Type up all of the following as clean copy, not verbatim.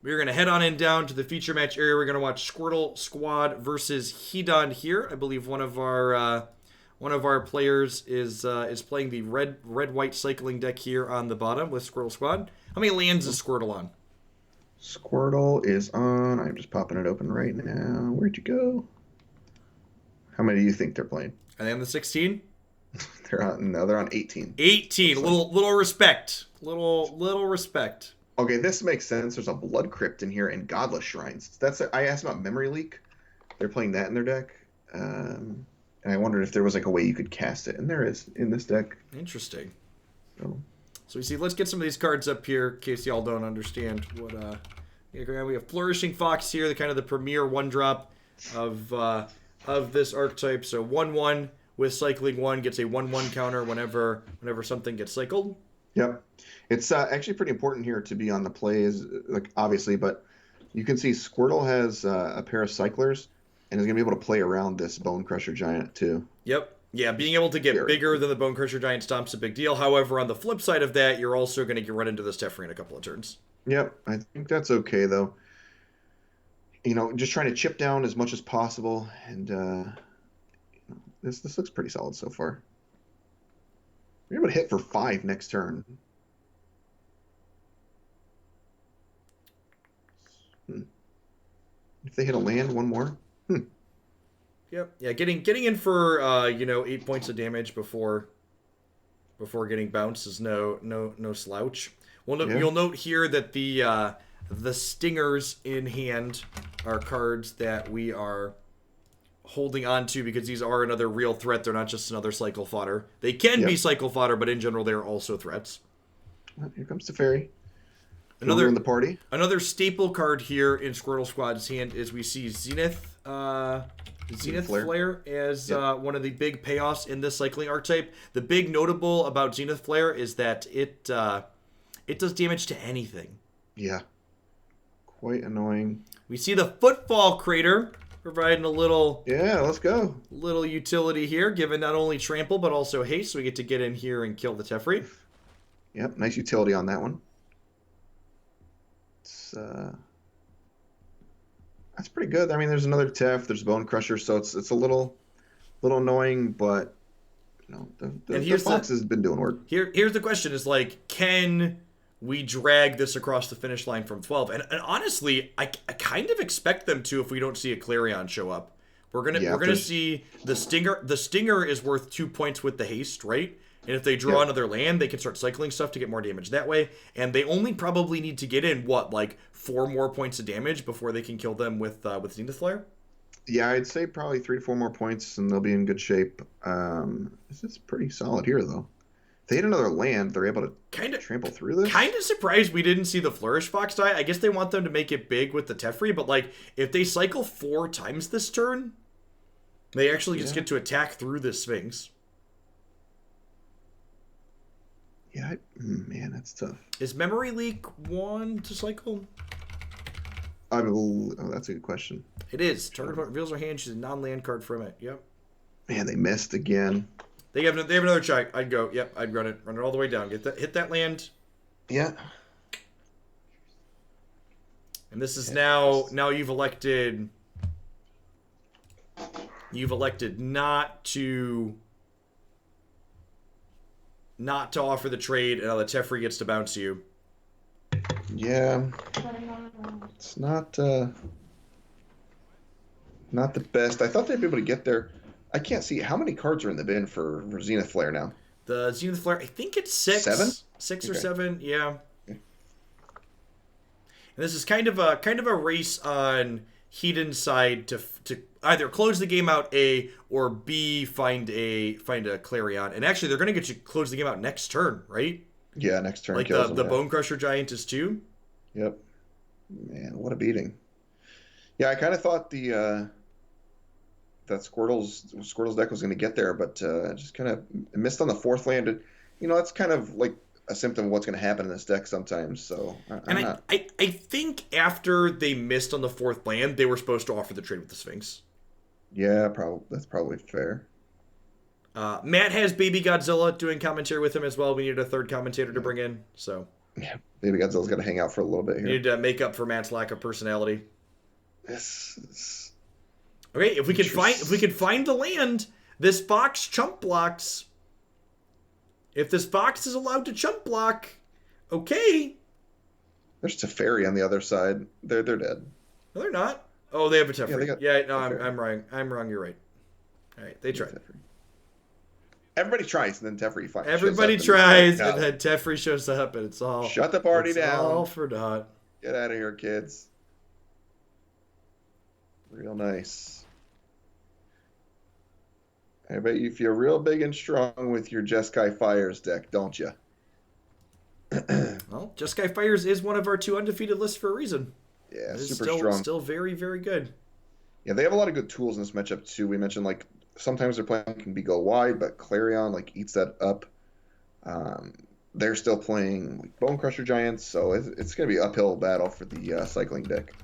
We're going to head on in down to the feature match area. We're going to watch Squirtle Squad versus Hedon here. I believe one of our players is playing the red white cycling deck here on the bottom with Squirtle Squad. How many lands is Squirtle on? Squirtle is on. I'm just popping it open right now. Where'd you go? How many do you think they're playing? Are they on the 16? They're on 18. 18. Little respect. Little respect. Okay, this makes sense. There's a Blood Crypt in here and Godless Shrines. I asked about Memory Leak. They're playing that in their deck. And I wondered if there was like a way you could cast it. And there is in this deck. Interesting. So we see, let's get some of these cards up here in case y'all don't understand what we have Flourishing Fox here, the premier one drop of this archetype. So 1/1 with cycling 1 gets a 1/1 counter whenever something gets cycled. Yep. It's actually pretty important here to be on the plays, like obviously, but you can see Squirtle has a pair of cyclers and is going to be able to play around this Bone Crusher Giant too. Yep. Yeah, being able to get bigger than the Bone Crusher Giant Stomp's a big deal. However, on the flip side of that, you're also going to run into this Teferi in a couple of turns. Yep, I think that's okay though. Just trying to chip down as much as possible, and this looks pretty solid so far. We're able to hit for 5 next turn. If they hit a land, one more. Yep. Yeah, getting in for 8 points of damage before getting bounced is no slouch. Well, You'll note here that the stingers in hand are cards that we are holding on to because these are another real threat. They're not just another cycle fodder. They can be cycle fodder, but in general, they're also threats. Well, here comes the fairy. Another in the party. Another staple card here in Squirtle Squad's hand is we see Zenith Flare as one of the big payoffs in this cycling archetype. The big notable about Zenith Flare is that it does damage to anything. Yeah. Quite annoying. We see the Footfall Crater providing a little... Yeah, let's go. Little utility here, given not only trample, but also haste, so we get to get in here and kill the Teferi. Yep, nice utility on that one. That's pretty good. I mean, there's another Tef, there's Bone Crusher, so it's a little annoying, but the Fox has been doing work. Here's the question: is can we drag this across the finish line from 12? And honestly, I kind of expect them to if we don't see a Clarion show up. We're gonna see the Stinger. The Stinger is worth 2 points with the haste, right? And if they draw another land, they can start cycling stuff to get more damage that way. And they only probably need to get in 4 more points of damage before they can kill them with Zenith Flare. Yeah, I'd say probably 3 to 4 more points, and they'll be in good shape. This is pretty solid here, though. If they hit another land, they're able to trample through this. Kind of surprised we didn't see the Flourish Fox die. I guess they want them to make it big with the Teferi, but if they cycle 4 times this turn, they actually just get to attack through the Sphinx. Yeah, man, that's tough. Is Memory Leak 1 to cycle? That's a good question. It is. Target reveals her hand. She's a non-land card from it. Yep. Man, they missed again. They have another check. I'd go. Yep. I'd run it all the way down. Hit that land. Yeah. And this is now you've elected not to offer the trade, and now the Teferi gets to bounce you. Yeah. It's not the best. I thought they'd be able to get there. I can't see how many cards are in the bin for Zenith Flare now. The Zenith Flare, I think it's 6. 7? 6 or 7, yeah. And this is kind of a race on Hedon's side to either close the game out A or B find a Clarion. And actually, they're going to get you close the game out next turn, right? Yeah, next turn. The Bone Crusher Giant is 2. Yep. Man, what a beating. Yeah, I kind of thought that Squirtle's deck was going to get there, but just kind of missed on the 4th land. That's kind of like a symptom of what's going to happen in this deck sometimes. So, I think after they missed on the 4th land, they were supposed to offer the trade with the Sphinx. Yeah, that's probably fair. Matt has Baby Godzilla doing commentary with him as well. We needed a 3rd commentator to bring in, so Yeah, Baby Godzilla's got to hang out for a little bit We here. need to make up for Matt's lack of personality. This is Okay, if we can find the land, this fox chump blocks. If this fox is allowed to chump block, okay. There's Teferi on the other side. They're dead. No, they're not. Oh, they have a Teferi. No, Teferi. I'm wrong. I'm wrong. You're right. All right, they tried. Everybody tries, and then Teferi finds. Everybody tries, and then Teferi shows up, and it's all. Shut the party down. All for naught. Get out of here, kids. Real nice. I bet you feel real big and strong with your Jeskai Fires deck, don't you? Well, Jeskai Fires is one of our 2 undefeated lists for a reason. Yeah, super strong. Still very, very good. Yeah, they have a lot of good tools in this matchup too. We mentioned like sometimes their plan can be go wide, but Clarion like eats that up. They're still playing like Bone Crusher Giants, so it's going to be an uphill battle for the cycling deck.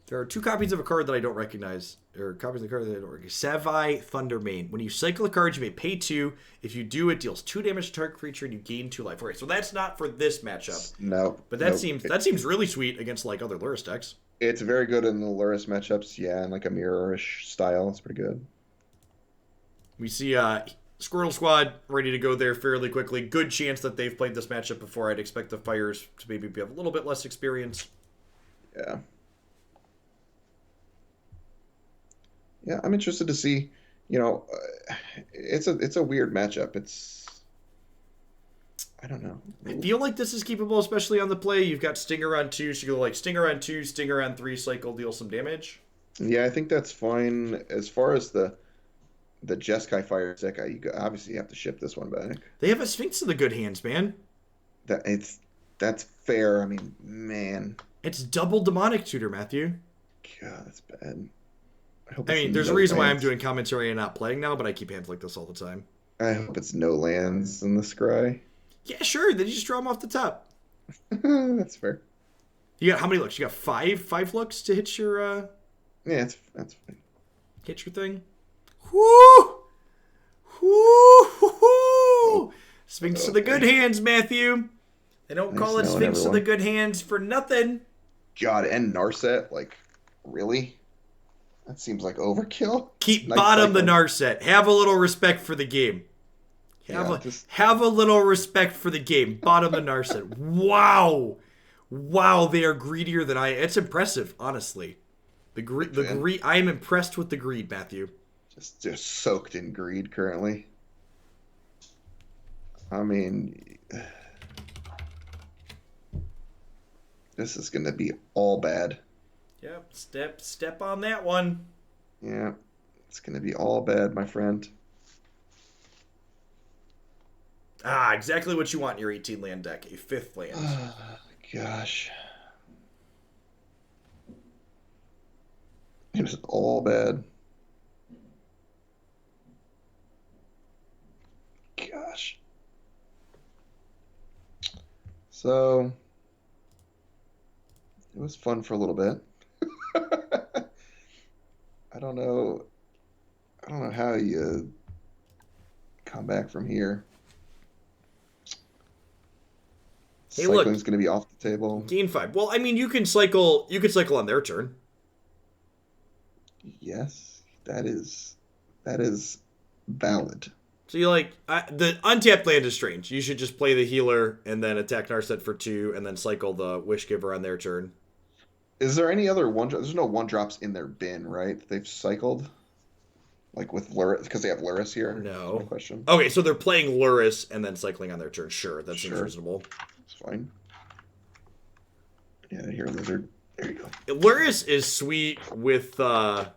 There are 2 copies of a card that I don't recognize, or copies of the card that I don't recognize. Savai Thundermane. When you cycle a card, you may pay 2. If you do, it deals 2 damage to target creature, and you gain 2 life. Okay, so that's not for this matchup. No, but that seems really sweet against like other Luris decks. It's very good in the Luris matchups, yeah, and like a mirror-ish style. It's pretty good. We see Squirtle Squad ready to go there fairly quickly. Good chance that they've played this matchup before. I'd expect the Fires to maybe have a little bit less experience. Yeah. Yeah, I'm interested to see. You know, it's a weird matchup. I don't know. I feel like this is keepable, especially on the play. You've got Stinger on 2, so you go like Stinger on 2, Stinger on 3, cycle, deal some damage. Yeah, I think that's fine. As far as the Jeskai Fire deck, obviously have to ship this one back. They have a Sphinx in the good hands, man. That's fair. I mean, man. It's double Demonic Tutor, Matthew. God, that's bad. I mean, there's a reason why I'm doing commentary and not playing now, but I keep hands like this all the time. I hope it's no lands in the scry. Yeah, sure. Then you just draw them off the top. That's fair. You got how many looks? You got five looks to hit your Yeah, that's fine. Hit your thing. Whoo! Whoo! Sphinx to the good hands, Matthew. They don't call it Sphinx to the good hands for nothing. God, and Narset, like, really? That seems like overkill. Keep bottom the Narset. Have a little respect for the game. Have a little respect for the game. Bottom the Narset. Wow. Wow, they are greedier than I am. It's impressive, honestly. The greed. I am impressed with the greed, Matthew. Just soaked in greed currently. I mean, this is going to be all bad. Yep, step on that one. Yeah, it's going to be all bad, my friend. Exactly what you want in your 18 land deck. A 5th land. Gosh. It is all bad. Gosh. So, it was fun for a little bit. I don't know how you come back from here. Hey, Cycling's going to be off the table. Gain 5. Well, I mean, you can cycle on their turn. Yes, that is valid. So you the untapped land is strange. You should just play the healer and then attack Narset for 2 and then cycle the Wishgiver on their turn. Is there any other there's no 1-drops in their bin, right? They've cycled? Like with Luris, because they have Luris here? No. That's my question. Okay, so they're playing Luris and then cycling on their turn. Sure, that seems reasonable. It's fine. Yeah, here, Lizard. There you go. Luris is sweet with... Luris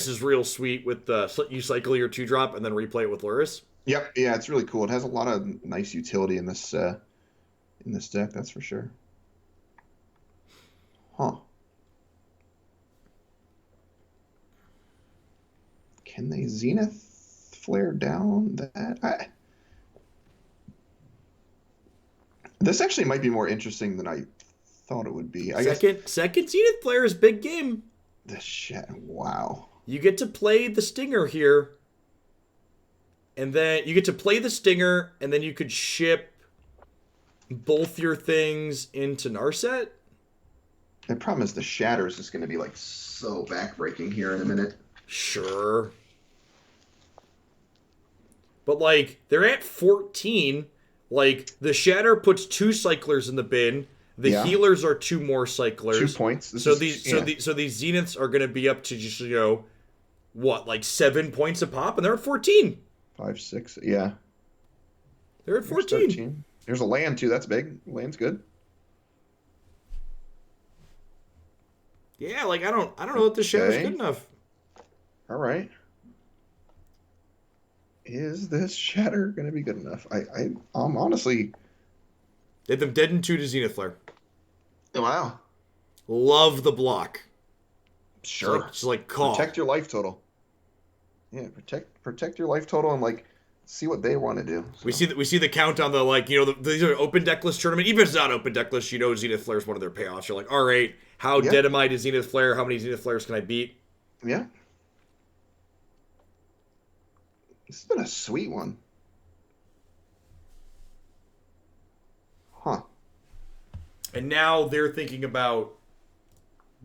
is real sweet with you cycle your 2-drop and then replay it with Luris. Yep, yeah, it's really cool. It has a lot of nice utility in this deck, that's for sure. Huh. Can they Zenith flare down that? This actually might be more interesting than I thought it would be. Second Zenith flare is big game. This shit, wow. You get to play the Stinger here. And then you get to play the Stinger, and then you could ship both your things into Narset. The problem is the Shatter is just going to be like so backbreaking here in a minute. Sure. But like they're at 14. Like the Shatter puts 2 cyclers in the bin. The healers are 2 more cyclers. 2 points. So these zeniths are going to be up to just what, like 7 points a pop, and they're at 14. 5, 6, yeah. They're at 14. There's a land too. That's big. Land's good. Yeah, like I don't know if the Shatter's good enough. All right. Is this Shatter going to be good enough? I'm honestly. Hit them dead and 2 to Zenith Flare. Oh, wow. Love the block. Sure. It's like call. Protect your life total. Yeah, protect your life total and like see what they want to do. So. We see the count on the these are open deck list tournament. Even if it's not open deck list, Zenith Flare is one of their payoffs. You're like, all right, how dead am I to Zenith Flare? How many Zenith Flares can I beat? Yeah. This has been a sweet one. Huh. And now they're thinking about,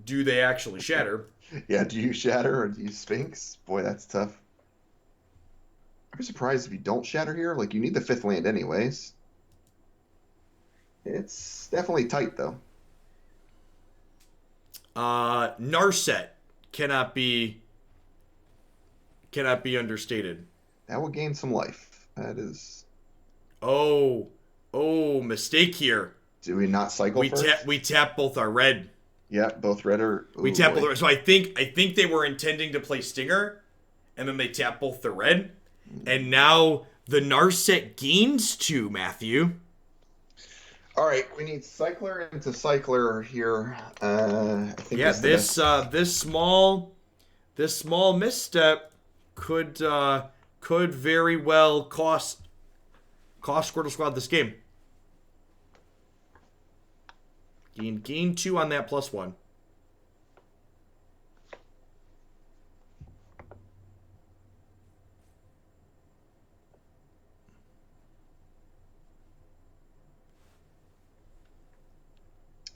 do they actually Shatter? Yeah, do you Shatter or do you Sphinx? Boy, that's tough. I'd be surprised if you don't Shatter here. Like, you need the 5th land anyways. It's definitely tight, though. Narset cannot be understated. That will gain some life. That is... Oh, mistake here. Do we not cycle first? We tap both our red. Yeah, both red are... Ooh, we tap both our red. So I think they were intending to play Stinger, and then they tap both the red. And now the Narset gains 2, Matthew. All right, we need Cycler into Cycler here. I think this small misstep could very well cost Squirtle Squad this game. Gain 2 on that +1.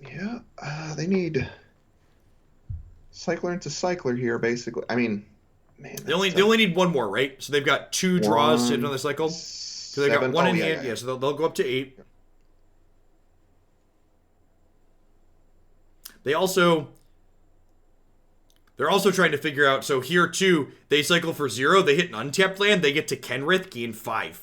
Yeah, they need Cycler into Cycler here, basically. I mean, man, they only need 1 more, right? So they've got 2 draws to another cycle. So they've got 1 in hand. Yeah, so they'll go up to 8. They're also trying to figure out. So here too, they cycle for 0. They hit an untapped land. They get to Kenrith, gain 5.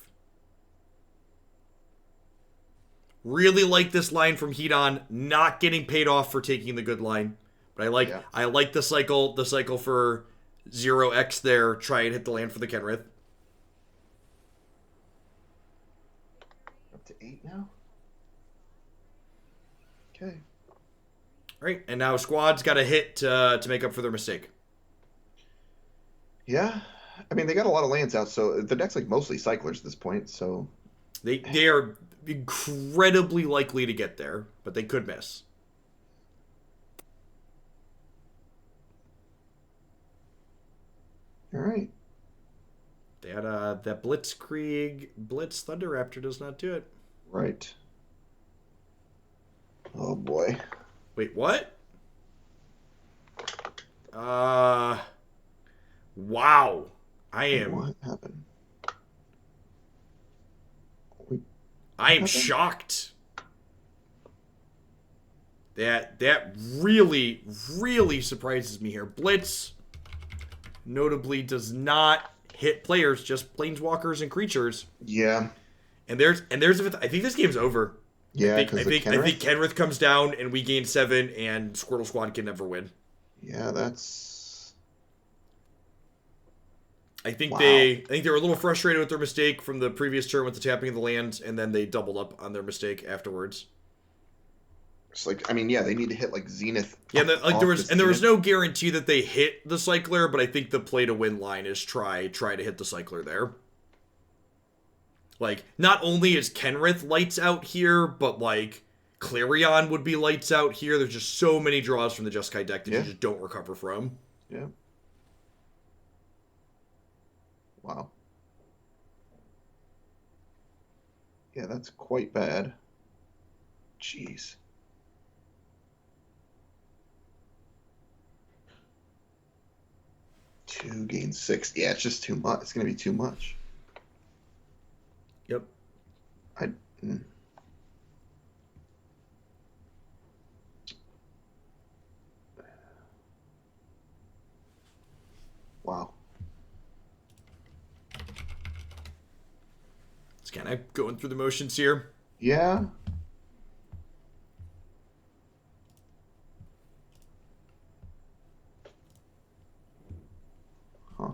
Really like this line from Hedon. Not getting paid off for taking the good line, but I like the cycle. The cycle for 0x there. Try and hit the land for the Kenrith. Up to 8 now. Okay. Right, and now Squad's got a hit to make up for their mistake. Yeah, I mean they got a lot of lands out, so the deck's like mostly cyclers at this point. So they are incredibly likely to get there, but they could miss. All right. That Blitzkrieg Blitz Thunder Raptor does not do it. Right. Oh boy. Wait, what? Wow. I am. What happened? I am shocked. That really, really surprises me here. Blitz notably does not hit players, just planeswalkers and creatures. Yeah. And there's I think this game's over. Yeah, I think Kenrith comes down and we gain 7 and Squirtle Squad can never win. Yeah, that's... I think they were a little frustrated with their mistake from the previous turn with the tapping of the land, and then they doubled up on their mistake afterwards. It's like, I mean, yeah, they need to hit like Zenith. Yeah, there was no guarantee that they hit the Cycler, but I think the play to win line is try to hit the Cycler there. Like, not only is Kenrith lights out here, but like Clarion would be lights out here. There's just so many draws from the Jeskai deck that you just don't recover from. Yeah. Wow. Yeah, that's quite bad. Jeez. Two gain 6. Yeah, it's just too much. It's gonna be too much. Yep. I. Mm. Wow. It's kind of going through the motions here. Yeah. Huh.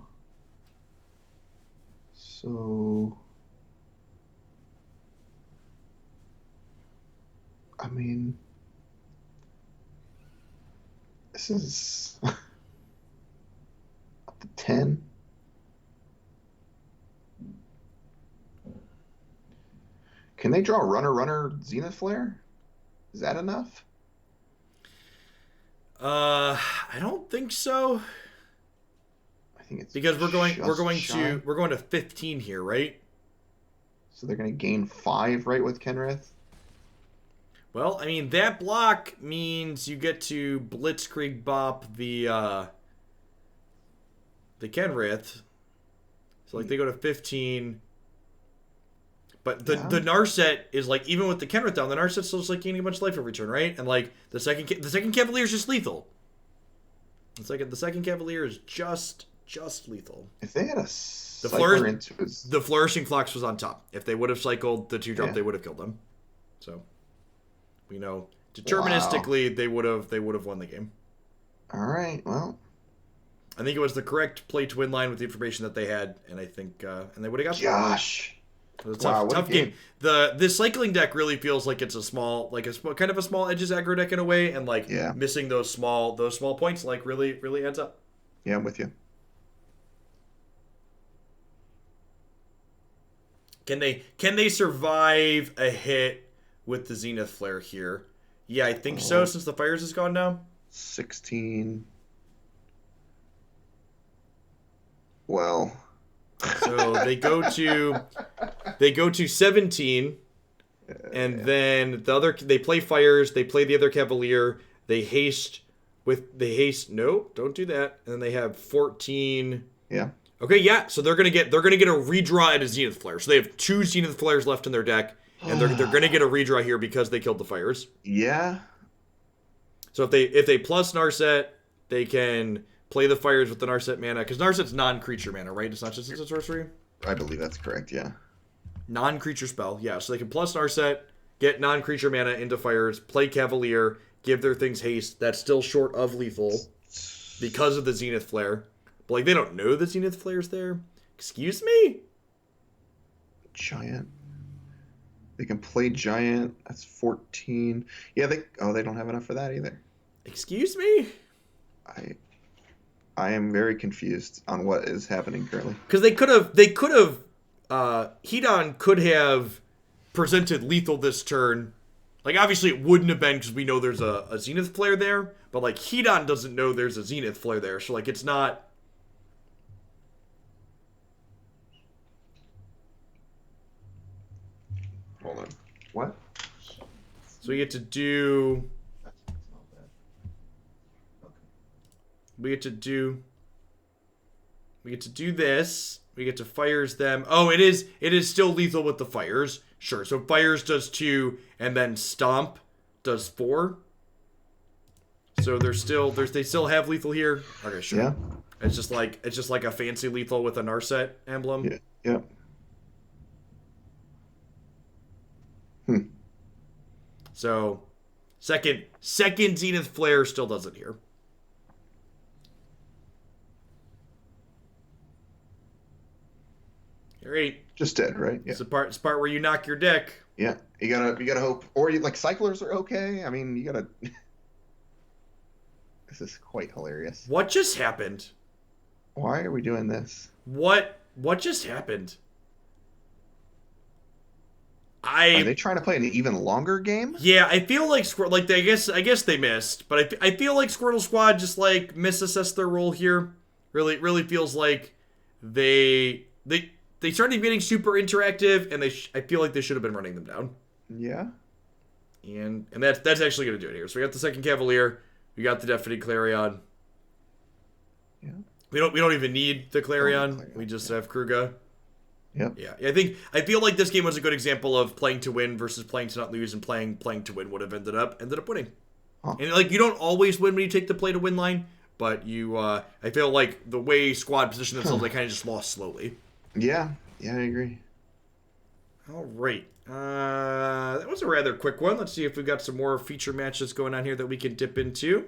So. I mean. This is. Up to 10. Can they draw runner Zenith Flare? Is that enough? I don't think so. I think it's because we're going shy. to 15 here, right? So they're going to gain 5, right, with Kenrith? Well, I mean, that block means you get to Blitzkrieg Bop the Kenrith. So, like, they go to 15. But the Narset is, like, even with the Kenrith down, the Narset's still just, like, gaining a bunch of life every turn, right? And, like, the second Cavalier is just lethal. The second Cavalier is just lethal. If they had a cycler into his... The Flourishing Flux was on top. If they would have cycled the 2-drop, they would have killed them. So, we know deterministically they would have won the game. All right, well, I think it was the correct play to win line with the information that they had, and I think and they would have got. Gosh. It was a tough game. This cycling deck really feels like it's a small, kind of a small edges aggro deck in a way, and missing those small points really adds up. Yeah, I'm with you. Can they survive a hit with the Zenith Flare here? Yeah, I think so, since the Fires is gone now. 16. Well. So they go to 17, and then they play Fires, they play the other Cavalier, they haste. No, don't do that. And then they have 14. Yeah. Okay, yeah. So they're gonna get a redraw at a Zenith Flare. So they have 2 Zenith Flares left in their deck, and they're gonna get a redraw here because they killed the Fires. Yeah. So if they plus Narset, they can play the Fires with the Narset mana, because Narset's non-creature mana, right? It's not just a sorcery. I believe that's correct. Yeah. Non-creature spell, yeah. So they can plus Narset, get non-creature mana into Fires, play Cavalier, give their things haste. That's still short of lethal because of the Zenith Flare. But they don't know the Zenith Flare's there. Excuse me? Giant. They can play Giant. That's 14. Yeah, they don't have enough for that either. Excuse me? I am very confused on what is happening currently. Because they could have Hedon could have presented lethal this turn. Obviously it wouldn't have been because we know there's a Zenith Flare there, but Hedon doesn't know there's a Zenith Flare there, so it's not. Hold on. What? So we get to do. We get to do this. We get to Fires them. Oh, it is still lethal with the Fires. Sure. So Fires does 2, and then Stomp does 4. So they still have lethal here. Okay, sure. Yeah. It's just like a fancy lethal with a Narset emblem. Yeah. Yeah. So second Zenith Flare still does it here. All right. Just dead, right? Yeah. It's the part where you knock your deck. Yeah. You gotta hope, or cyclers are okay. I mean, you gotta. This is quite hilarious. What just happened? Why are we doing this? What just happened? Are they trying to play an even longer game? Yeah, I feel like I guess they missed, but I feel like Squirtle Squad just misassessed their role here. Really feels like they started getting super interactive, and I feel like they should have been running them down. Yeah. And that's actually going to do it here. So we got the second Cavalier. We got the Deafening Clarion. Yeah. We don't even need the Clarion. We just have Kruga. Yep. Yeah. I feel like this game was a good example of playing to win versus playing to not lose, and playing to win would have ended up winning. Huh. And like, you don't always win when you take the play to win line, but you I feel like the way squad positioned themselves, they kind of just lost slowly. Yeah. Yeah, I agree. All right. That was a rather quick one. Let's see if we've got some more feature matches going on here that we can dip into.